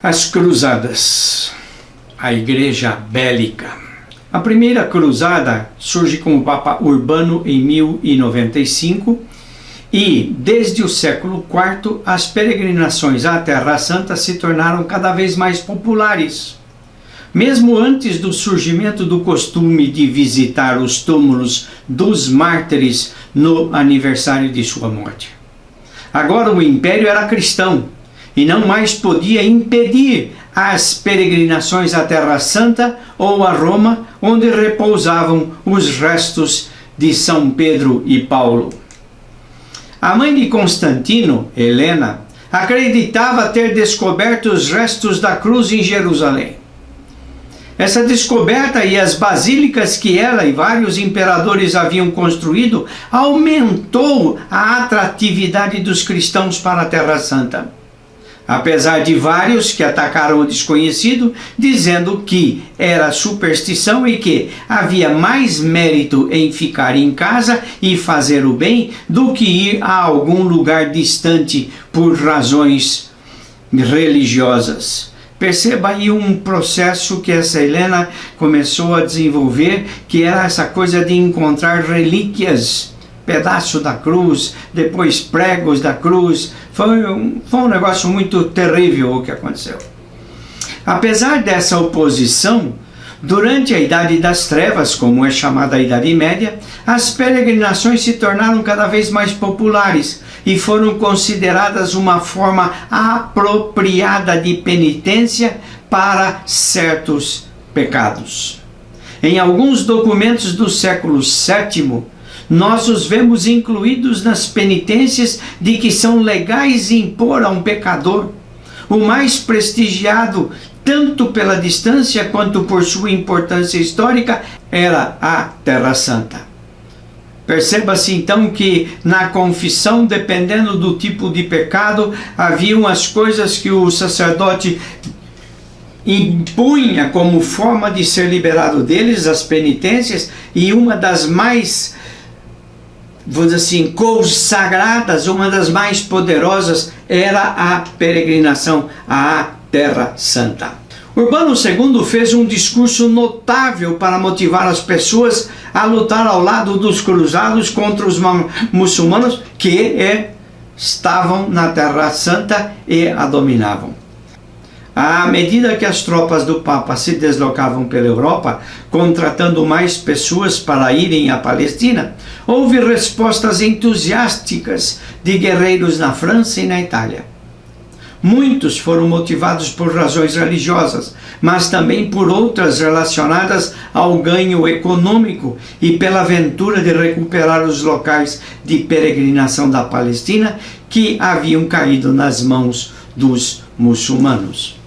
As Cruzadas, a Igreja Bélica. A primeira cruzada surge com o Papa Urbano em 1095 e, desde o século IV, as peregrinações à Terra Santa se tornaram cada vez mais populares. Mesmo antes do surgimento do costume de visitar os túmulos dos mártires no aniversário de sua morte. Agora o Império era cristão e não mais podia impedir as peregrinações à Terra Santa ou a Roma, onde repousavam os restos de São Pedro e Paulo. A mãe de Constantino, Helena, acreditava ter descoberto os restos da cruz em Jerusalém. Essa descoberta e as basílicas que ela e vários imperadores haviam construído aumentou a atratividade dos cristãos para a Terra Santa. Apesar de vários que atacaram o desconhecido, dizendo que era superstição e que havia mais mérito em ficar em casa e fazer o bem do que ir a algum lugar distante por razões religiosas. Perceba aí um processo que essa Helena começou a desenvolver, que era essa coisa de encontrar relíquias, pedaço da cruz, depois pregos da cruz. Foi um negócio muito terrível o que aconteceu. Apesar dessa oposição, durante a Idade das Trevas, como é chamada a Idade Média, as peregrinações se tornaram cada vez mais populares e foram consideradas uma forma apropriada de penitência para certos pecados. Em alguns documentos do século VII, nós os vemos incluídos nas penitências de que são legais impor a um pecador. O mais prestigiado, tanto pela distância quanto por sua importância histórica, era a Terra Santa. Perceba-se então que na confissão, dependendo do tipo de pecado, haviam as coisas que o sacerdote impunha como forma de ser liberado deles, as penitências, e uma das mais, vamos dizer assim, consagradas, uma das mais poderosas, era a peregrinação à Terra Santa. Urbano II fez um discurso notável para motivar as pessoas a lutar ao lado dos cruzados contra os muçulmanos que estavam na Terra Santa e a dominavam. À medida que as tropas do Papa se deslocavam pela Europa, contratando mais pessoas para irem à Palestina, houve respostas entusiásticas de guerreiros na França e na Itália. Muitos foram motivados por razões religiosas, mas também por outras relacionadas ao ganho econômico e pela aventura de recuperar os locais de peregrinação da Palestina que haviam caído nas mãos dos muçulmanos.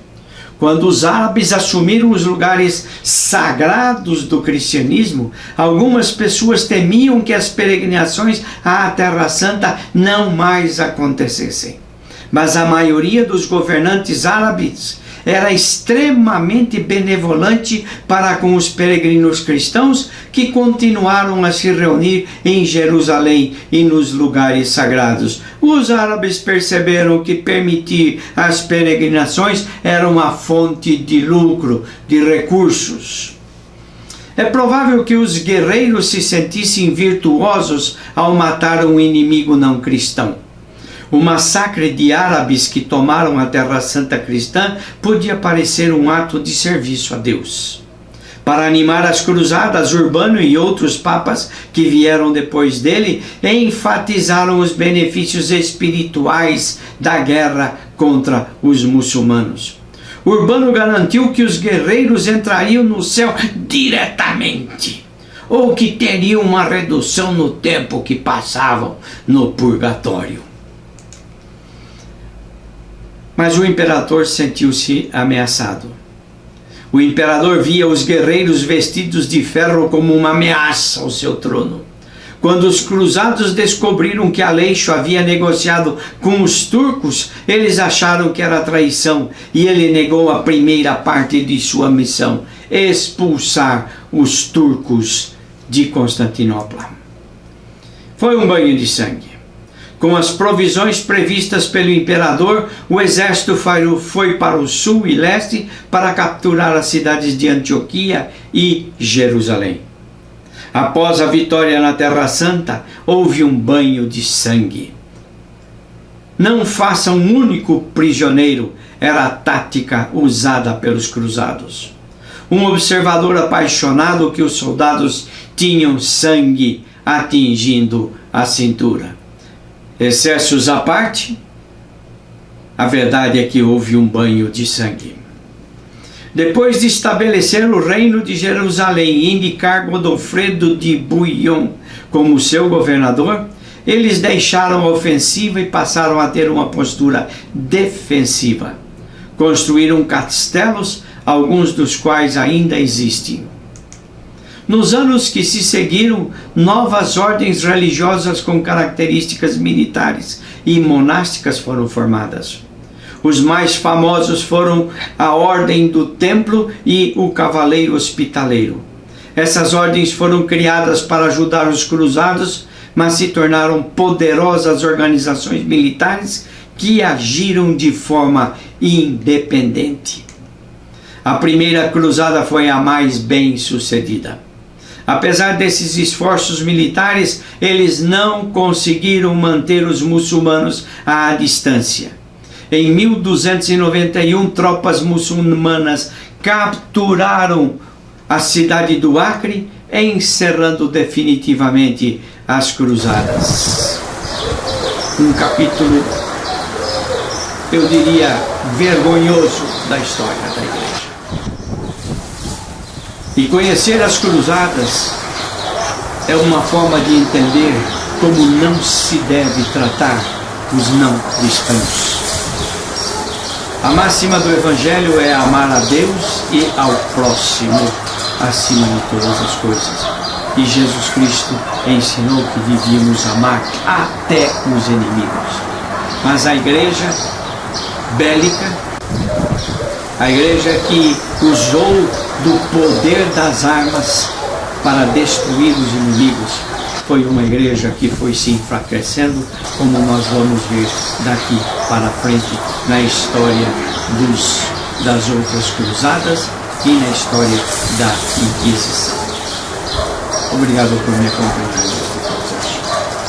Quando os árabes assumiram os lugares sagrados do cristianismo, algumas pessoas temiam que as peregrinações à Terra Santa não mais acontecessem. Mas a maioria dos governantes árabes era extremamente benevolente para com os peregrinos cristãos que continuaram a se reunir em Jerusalém e nos lugares sagrados. Os árabes perceberam que permitir as peregrinações era uma fonte de lucro, de recursos. É provável que os guerreiros se sentissem virtuosos ao matar um inimigo não cristão. O massacre de árabes que tomaram a Terra Santa cristã podia parecer um ato de serviço a Deus. Para animar as cruzadas, Urbano e outros papas que vieram depois dele enfatizaram os benefícios espirituais da guerra contra os muçulmanos. Urbano garantiu que os guerreiros entrariam no céu diretamente, ou que teriam uma redução no tempo que passavam no purgatório. Mas o imperador sentiu-se ameaçado. O imperador via os guerreiros vestidos de ferro como uma ameaça ao seu trono. Quando os cruzados descobriram que Aleixo havia negociado com os turcos, eles acharam que era traição e ele negou a primeira parte de sua missão: expulsar os turcos de Constantinopla. Foi um banho de sangue. Com as provisões previstas pelo imperador, o exército foi para o sul e leste para capturar as cidades de Antioquia e Jerusalém. Após a vitória na Terra Santa, houve um banho de sangue. Não faça um único prisioneiro, era a tática usada pelos cruzados. Um observador apaixonado que os soldados tinham sangue atingindo a cintura. Excessos à parte, a verdade é que houve um banho de sangue. Depois de estabelecer o reino de Jerusalém e indicar Godofredo de Bouillon como seu governador, eles deixaram a ofensiva e passaram a ter uma postura defensiva. Construíram castelos, alguns dos quais ainda existem. Nos anos que se seguiram, novas ordens religiosas com características militares e monásticas foram formadas. Os mais famosos foram a Ordem do Templo e o Cavaleiro Hospitaleiro. Essas ordens foram criadas para ajudar os cruzados, mas se tornaram poderosas organizações militares que agiram de forma independente. A primeira cruzada foi a mais bem-sucedida. Apesar desses esforços militares, eles não conseguiram manter os muçulmanos à distância. Em 1291, tropas muçulmanas capturaram a cidade do Acre, encerrando definitivamente as cruzadas. Um capítulo, eu diria, vergonhoso da história da igreja. E conhecer as cruzadas é uma forma de entender como não se deve tratar os não cristãos. A máxima do Evangelho é amar a Deus e ao próximo acima de todas as coisas. E Jesus Cristo ensinou que devíamos amar até os inimigos. Mas a igreja bélica, a igreja que usou do poder das armas para destruir os inimigos, foi uma igreja que foi se enfraquecendo, como nós vamos ver daqui para frente na história das outras cruzadas e na história da Inquisição. Obrigado por me acompanhar.